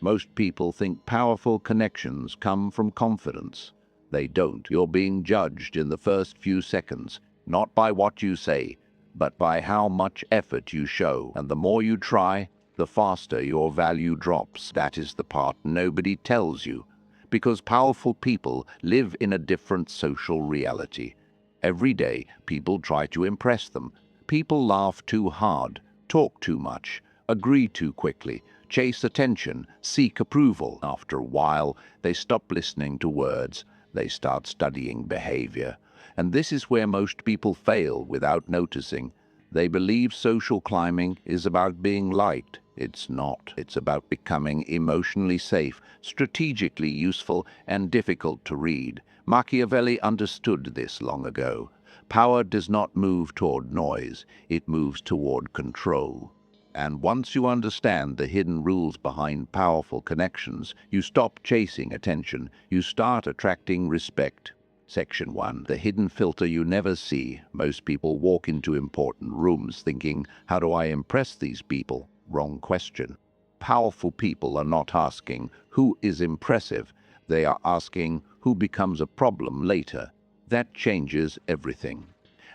Most people think powerful connections come from confidence. They don't. You're being judged in the first few seconds, not by what you say, but by how much effort you show. And the more you try, the faster your value drops. That is the part nobody tells you, because powerful people live in a different social reality. Every day, people try to impress them. People laugh too hard, talk too much, agree too quickly, chase attention, seek approval. After a while, they stop listening to words. They start studying behavior. And this is where most people fail without noticing. They believe social climbing is about being liked. It's not. It's about becoming emotionally safe, strategically useful, and difficult to read. Machiavelli understood this long ago. Power does not move toward noise. It moves toward control. And once you understand the hidden rules behind powerful connections, you stop chasing attention. You start attracting respect. Section 1. The hidden filter you never see. Most people walk into important rooms thinking, how do I impress these people? Wrong question. Powerful people are not asking, who is impressive? They are asking, who becomes a problem later? That changes everything.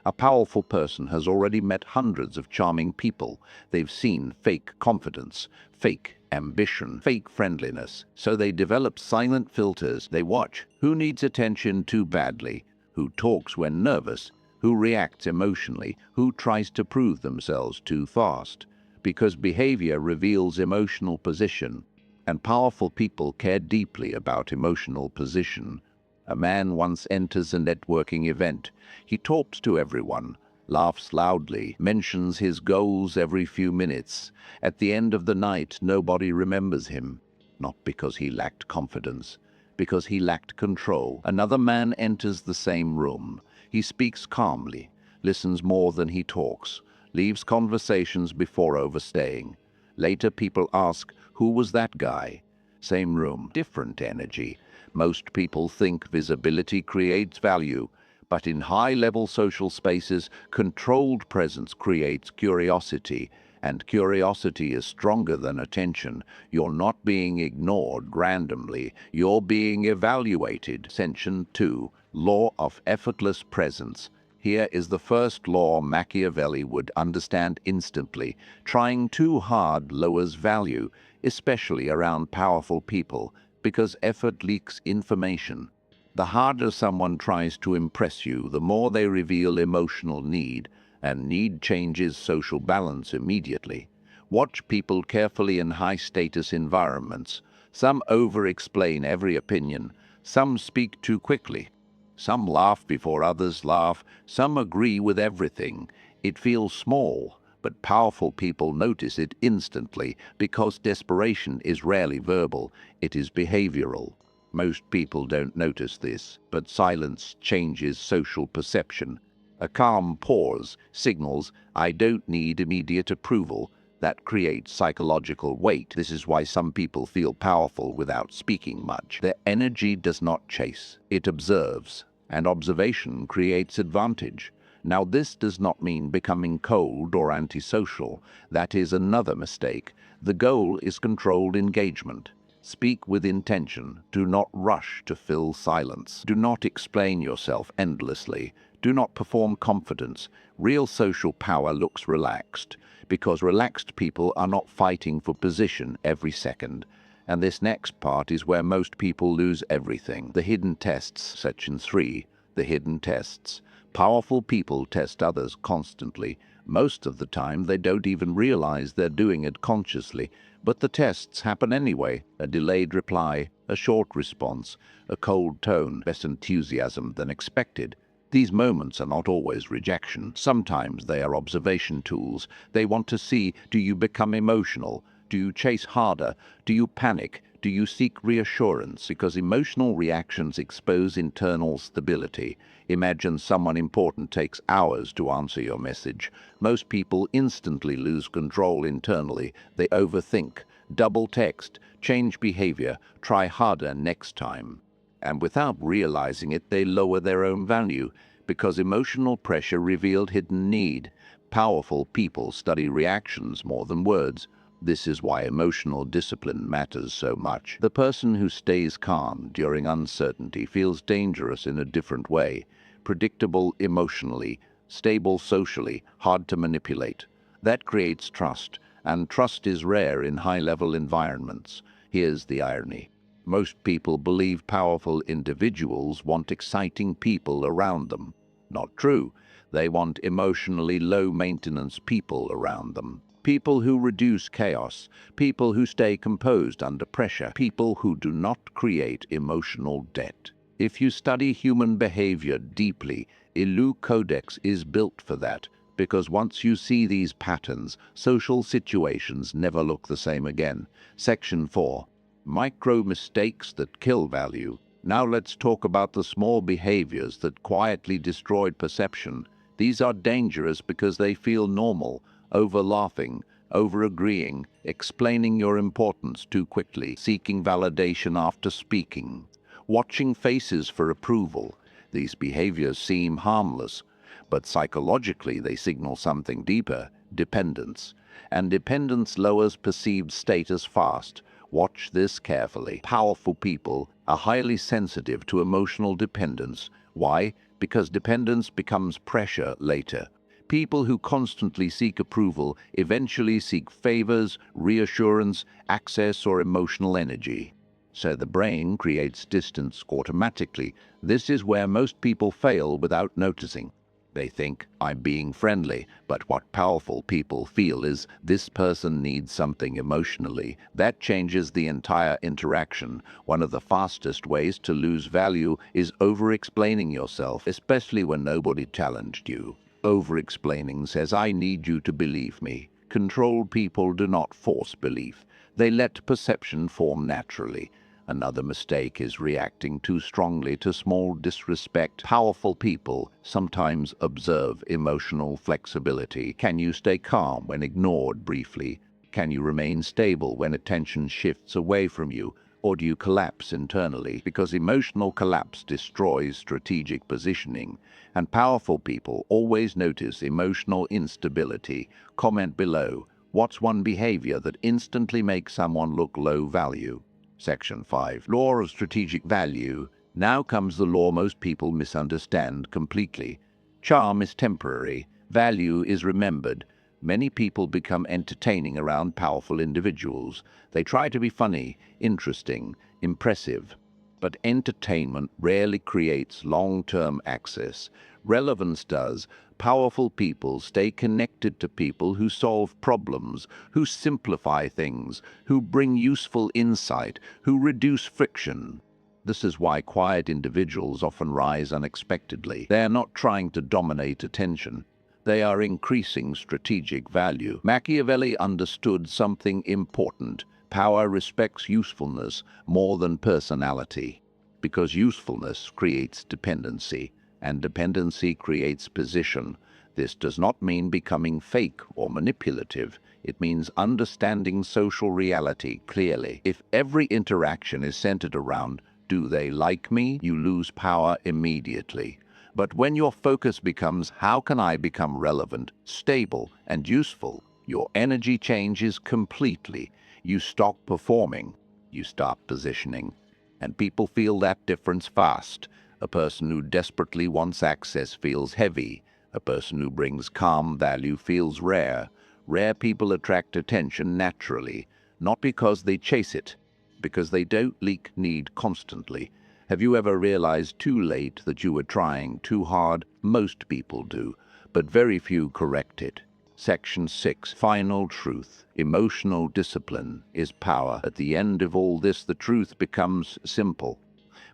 A powerful person has already met hundreds of charming people. They've seen fake confidence, fake ambition, fake friendliness. So they develop silent filters. They watch who needs attention too badly, who talks when nervous, who reacts emotionally, who tries to prove themselves too fast. Because behavior reveals emotional position, and powerful people care deeply about emotional position. A man once enters a networking event. He talks to everyone, laughs loudly, mentions his goals every few minutes. At the end of the night, nobody remembers him. Not because he lacked confidence, because he lacked control. Another man enters the same room. He speaks calmly, listens more than he talks, leaves conversations before overstaying. Later people ask, who was that guy? Same room, different energy. Most people think visibility creates value, but in high-level social spaces, controlled presence creates curiosity, and curiosity is stronger than attention. You're not being ignored randomly, you're being evaluated. Section 2. Law of effortless presence. Here is the first law Machiavelli would understand instantly. Trying too hard lowers value, especially around powerful people, because effort leaks information. The harder someone tries to impress you, the more they reveal emotional need, and need changes social balance immediately. Watch people carefully in high-status environments. Some over-explain every opinion. Some speak too quickly. Some laugh before others laugh. Some agree with everything. It feels small, but powerful people notice it instantly because desperation is rarely verbal, it is behavioral. Most people don't notice this, but silence changes social perception. A calm pause signals, I don't need immediate approval. That creates psychological weight. This is why some people feel powerful without speaking much. Their energy does not chase, it observes, and observation creates advantage. Now, this does not mean becoming cold or antisocial. That is another mistake. The goal is controlled engagement. Speak with intention. Do not rush to fill silence. Do not explain yourself endlessly. Do not perform confidence. Real social power looks relaxed, because relaxed people are not fighting for position every second. And this next part is where most people lose everything. The hidden tests. Section 3. The hidden tests. Powerful people test others constantly. Most of the time, they don't even realize they're doing it consciously. But the tests happen anyway. A delayed reply, a short response, a cold tone, less enthusiasm than expected. These moments are not always rejection. Sometimes they are observation tools. They want to see, do you become emotional? Do you chase harder? Do you panic? Do you seek reassurance? Because emotional reactions expose internal stability. Imagine someone important takes hours to answer your message. Most people instantly lose control internally. They overthink, double text, change behavior, try harder next time. And without realizing it, they lower their own value, because emotional pressure revealed hidden need. Powerful people study reactions more than words. This is why emotional discipline matters so much. The person who stays calm during uncertainty feels dangerous in a different way, predictable emotionally, stable socially, hard to manipulate. That creates trust, and trust is rare in high-level environments. Here's the irony. Most people believe powerful individuals want exciting people around them. Not true. They want emotionally low-maintenance people around them. People who reduce chaos, people who stay composed under pressure, people who do not create emotional debt. If you study human behavior deeply, Ilu Codex is built for that, because once you see these patterns, social situations never look the same again. Section 4. Micro mistakes that kill value. Now let's talk about the small behaviors that quietly destroyed perception. These are dangerous because they feel normal. Over-laughing, over-agreeing, explaining your importance too quickly, seeking validation after speaking, watching faces for approval. These behaviors seem harmless, but psychologically they signal something deeper: dependence. And dependence lowers perceived status fast. Watch this carefully. Powerful people are highly sensitive to emotional dependence. Why? Because dependence becomes pressure later. People who constantly seek approval eventually seek favors, reassurance, access, or emotional energy. So the brain creates distance automatically. This is where most people fail without noticing. They think, I'm being friendly, but what powerful people feel is, this person needs something emotionally. That changes the entire interaction. One of the fastest ways to lose value is over-explaining yourself, especially when nobody challenged you. Over-explaining says, I need you to believe me. Controlled people do not force belief. They let perception form naturally. Another mistake is reacting too strongly to small disrespect. Powerful people sometimes observe emotional flexibility. Can you stay calm when ignored briefly? Can you remain stable when attention shifts away from you? Or do you collapse internally? Because emotional collapse destroys strategic positioning. And powerful people always notice emotional instability. Comment below. What's one behavior that instantly makes someone look low value? Section 5. Law of strategic value. Now comes the law most people misunderstand completely. Charm is temporary. Value is remembered. Many people become entertaining around powerful individuals. They try to be funny, interesting, impressive. But entertainment rarely creates long-term access. Relevance does. Powerful people stay connected to people who solve problems, who simplify things, who bring useful insight, who reduce friction. This is why quiet individuals often rise unexpectedly. They are not trying to dominate attention. They are increasing strategic value. Machiavelli understood something important. Power respects usefulness more than personality, because usefulness creates dependency, and dependency creates position. This does not mean becoming fake or manipulative. It means understanding social reality clearly. If every interaction is centered around, do they like me? You lose power immediately. But when your focus becomes, how can I become relevant, stable, and useful, your energy changes completely. You stop performing, you start positioning. And people feel that difference fast. A person who desperately wants access feels heavy. A person who brings calm value feels rare. Rare people attract attention naturally, not because they chase it, because they don't leak need constantly. Have you ever realized too late that you were trying too hard? Most people do, but very few correct it. Section 6. Final truth. Emotional discipline is power. At the end of all this, the truth becomes simple.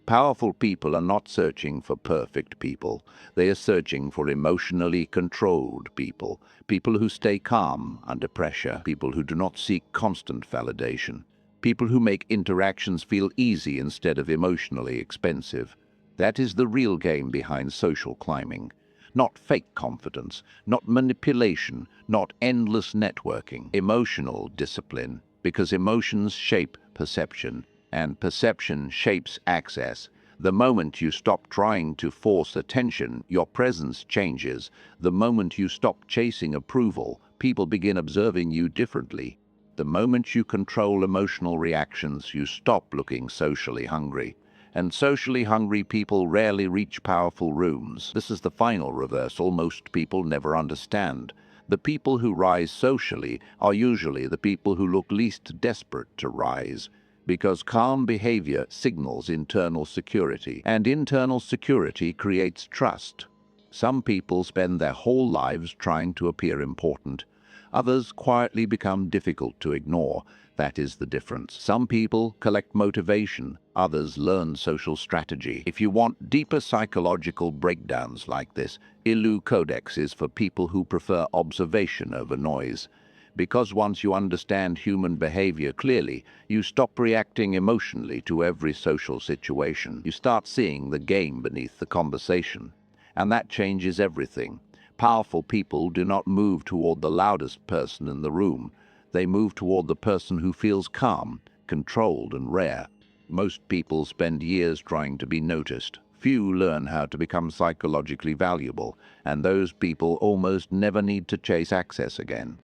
Powerful people are not searching for perfect people. They are searching for emotionally controlled people, people who stay calm under pressure, people who do not seek constant validation, people who make interactions feel easy instead of emotionally expensive. That is the real game behind social climbing. Not fake confidence, not manipulation, not endless networking. Emotional discipline, because emotions shape perception, and perception shapes access. The moment you stop trying to force attention, your presence changes. The moment you stop chasing approval, people begin observing you differently. The moment you control emotional reactions, you stop looking socially hungry. And socially hungry people rarely reach powerful rooms. This is the final reversal most people never understand. The people who rise socially are usually the people who look least desperate to rise, because calm behavior signals internal security, and internal security creates trust. Some people spend their whole lives trying to appear important. Others quietly become difficult to ignore. That is the difference. Some people collect motivation, others learn social strategy. If you want deeper psychological breakdowns like this, Ilu Codex is for people who prefer observation over noise. Because once you understand human behavior clearly, you stop reacting emotionally to every social situation. You start seeing the game beneath the conversation. And that changes everything. Powerful people do not move toward the loudest person in the room. They move toward the person who feels calm, controlled, and rare. Most people spend years trying to be noticed. Few learn how to become psychologically valuable, and those people almost never need to chase access again.